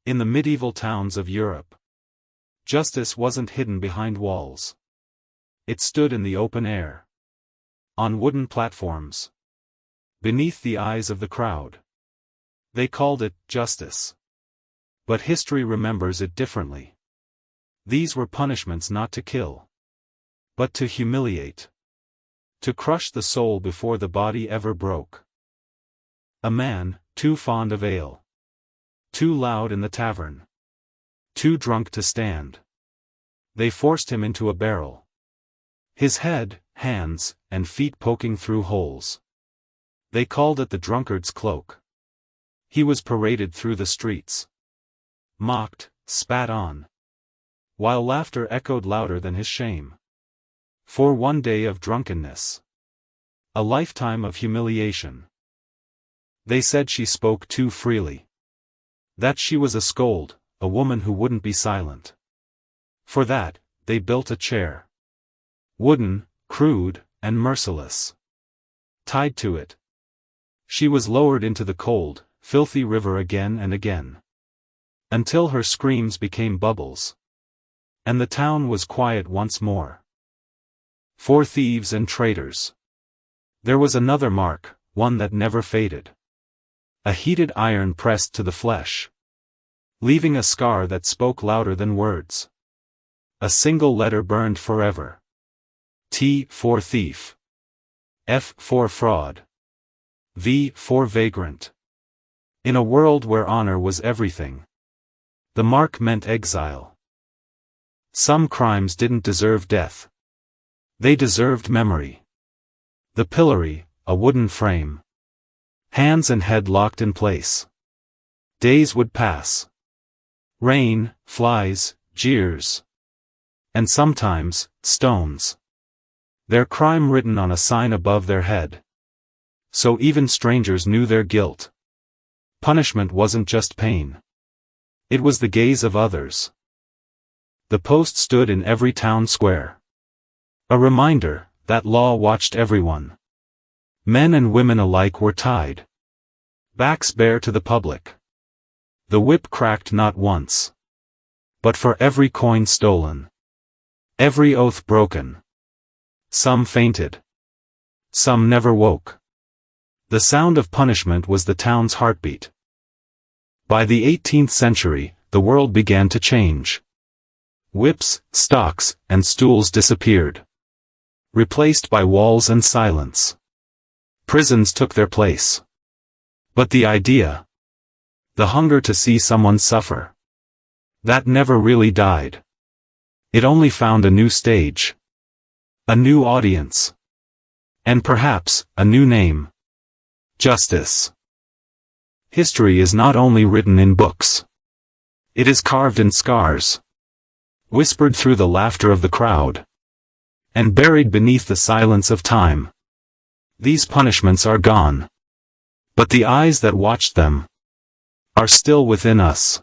In the medieval towns of Europe, justice wasn't hidden behind walls. It stood in the open air. On wooden platforms. Beneath the eyes of the crowd. They called it justice. But history remembers it differently. These were punishments not to kill, but to humiliate. To crush the soul before the body ever broke. A man, too fond of ale. Too loud in the tavern. Too drunk to stand. They forced him into a barrel. His head, hands, and feet poking through holes. They called it the drunkard's cloak. He was paraded through the streets. Mocked, spat on. While laughter echoed louder than his shame. For one day of drunkenness. A lifetime of humiliation. They said she spoke too freely. That she was a scold, a woman who wouldn't be silent. For that, they built a chair. Wooden, crude, and merciless. Tied to it. She was lowered into the cold, filthy river again and again. Until her screams became bubbles. And the town was quiet once more. For thieves and traitors. There was another mark, one that never faded. A heated iron pressed to the flesh. Leaving a scar that spoke louder than words. A single letter burned forever. T for thief. F for fraud. V for vagrant. In a world where honor was everything. The mark meant exile. Some crimes didn't deserve death. They deserved memory. The pillory, a wooden frame. Hands and head locked in place. Days would pass. Rain, flies, jeers. And sometimes, stones. Their crime written on a sign above their head. So even strangers knew their guilt. Punishment wasn't just pain. It was the gaze of others. The post stood in every town square. A reminder that law watched everyone. Men and women alike were tied. Backs bare to the public. The whip cracked not once. But for every coin stolen. Every oath broken. Some fainted. Some never woke. The sound of punishment was the town's heartbeat. By the 18th century, the world began to change. Whips, stocks, and stools disappeared. Replaced by walls and silence. Prisons took their place. But the idea, the hunger to see someone suffer, that never really died. It only found a new stage. A new audience. And perhaps, a new name. Justice. History is not only written in books. It is carved in scars. Whispered through the laughter of the crowd. And buried beneath the silence of time. These punishments are gone. But the eyes that watched them are still within us.